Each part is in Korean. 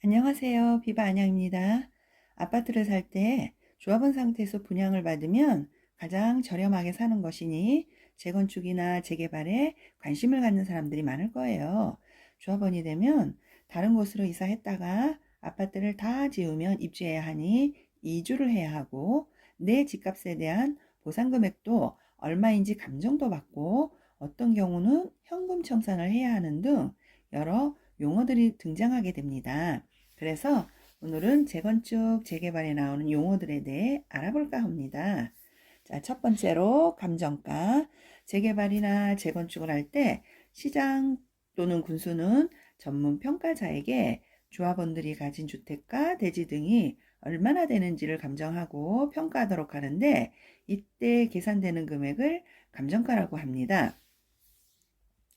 안녕하세요. 비바 안양입니다. 아파트를 살 때 조합원 상태에서 분양을 받으면 가장 저렴하게 사는 것이니 재건축이나 재개발에 관심을 갖는 사람들이 많을 거예요. 조합원이 되면 다른 곳으로 이사했다가 아파트를 다 지으면 입주해야 하니 이주를 해야 하고 내 집값에 대한 보상 금액도 얼마인지 감정도 받고 어떤 경우는 현금 청산을 해야 하는 등 여러 용어들이 등장하게 됩니다. 그래서 오늘은 재건축, 재개발에 나오는 용어들에 대해 알아볼까 합니다. 자, 첫 번째로 감정가. 재개발이나 재건축을 할 때 시장 또는 군수는 전문 평가자에게 조합원들이 가진 주택가, 대지 등이 얼마나 되는지를 감정하고 평가하도록 하는데 이때 계산되는 금액을 감정가라고 합니다.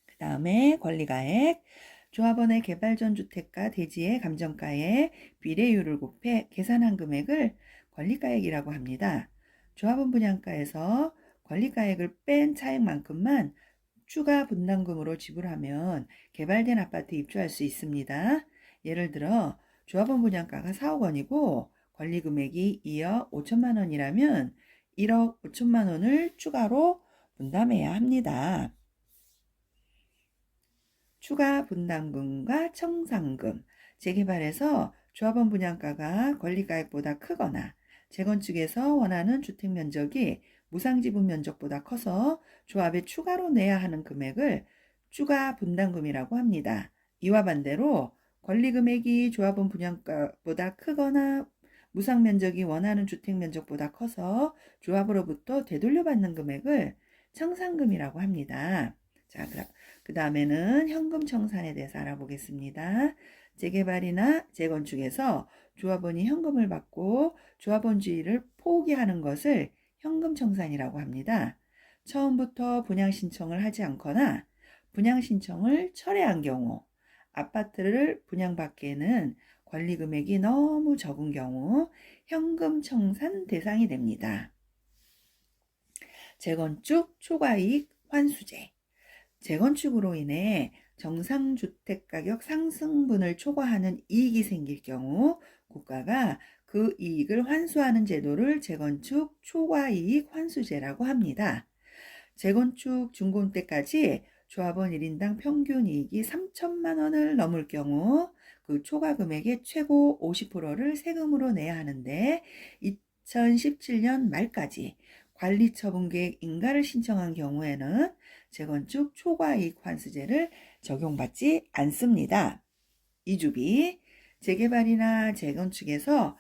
그 다음에 권리가액. 조합원의 개발 전 주택가 대지의 감정가에 비례율을 곱해 계산한 금액을 권리가액이라고 합니다. 조합원 분양가에서 권리가액을 뺀 차액만큼만 추가 분담금으로 지불하면 개발된 아파트에 입주할 수 있습니다. 예를 들어 조합원 분양가가 4억 원이고 권리금액이 2억 5천만 원이라면 1억 5천만 원을 추가로 분담해야 합니다. 추가 분담금과 청산금. 재개발에서 조합원 분양가가 권리가액보다 크거나 재건축에서 원하는 주택 면적이 무상지분 면적보다 커서 조합에 추가로 내야 하는 금액을 추가 분담금이라고 합니다. 이와 반대로 권리금액이 조합원 분양가보다 크거나 무상 면적이 원하는 주택 면적보다 커서 조합으로부터 되돌려받는 금액을 청산금이라고 합니다. 자, 그 다음에는 현금 청산에 대해서 알아보겠습니다. 재개발이나 재건축에서 조합원이 현금을 받고 조합원주의를 포기하는 것을 현금 청산이라고 합니다. 처음부터 분양 신청을 하지 않거나 분양 신청을 철회한 경우, 아파트를 분양받기에는 권리 금액이 너무 적은 경우 현금 청산 대상이 됩니다. 재건축 초과이익 환수제. 재건축으로 인해 정상주택가격 상승분을 초과하는 이익이 생길 경우 국가가 그 이익을 환수하는 제도를 재건축 초과이익 환수제라고 합니다. 재건축 준공 때까지 조합원 1인당 평균 이익이 3천만 원을 넘을 경우 그 초과 금액의 최고 50%를 세금으로 내야 하는데 2017년 말까지 관리처분계획 인가를 신청한 경우에는 재건축 초과이익 환수제를 적용받지 않습니다. 이주비. 재개발이나 재건축에서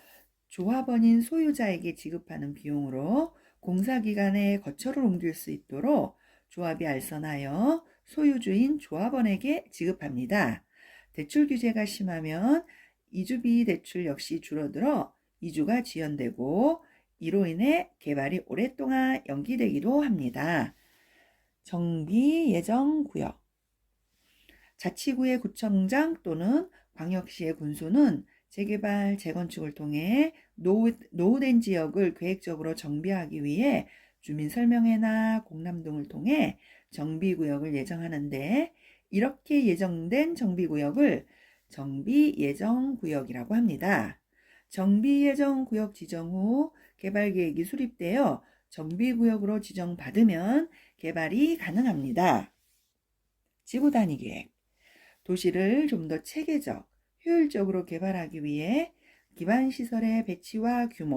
조합원인 소유자에게 지급하는 비용으로 공사기간에 거처를 옮길 수 있도록 조합이 알선하여 소유주인 조합원에게 지급합니다. 대출 규제가 심하면 이주비 대출 역시 줄어들어 이주가 지연되고 이로 인해 개발이 오랫동안 연기되기도 합니다. 정비 예정 구역. 자치구의 구청장 또는 광역시의 군수는 재개발, 재건축을 통해 노후된 지역을 계획적으로 정비하기 위해 주민설명회나 공람 등을 통해 정비구역을 예정하는데 이렇게 예정된 정비구역을 정비예정구역이라고 합니다. 정비예정구역 지정 후 개발계획이 수립되어 정비구역으로 지정받으면 개발이 가능합니다. 지구단위 계획. 도시를 좀 더 체계적, 효율적으로 개발하기 위해 기반시설의 배치와 규모,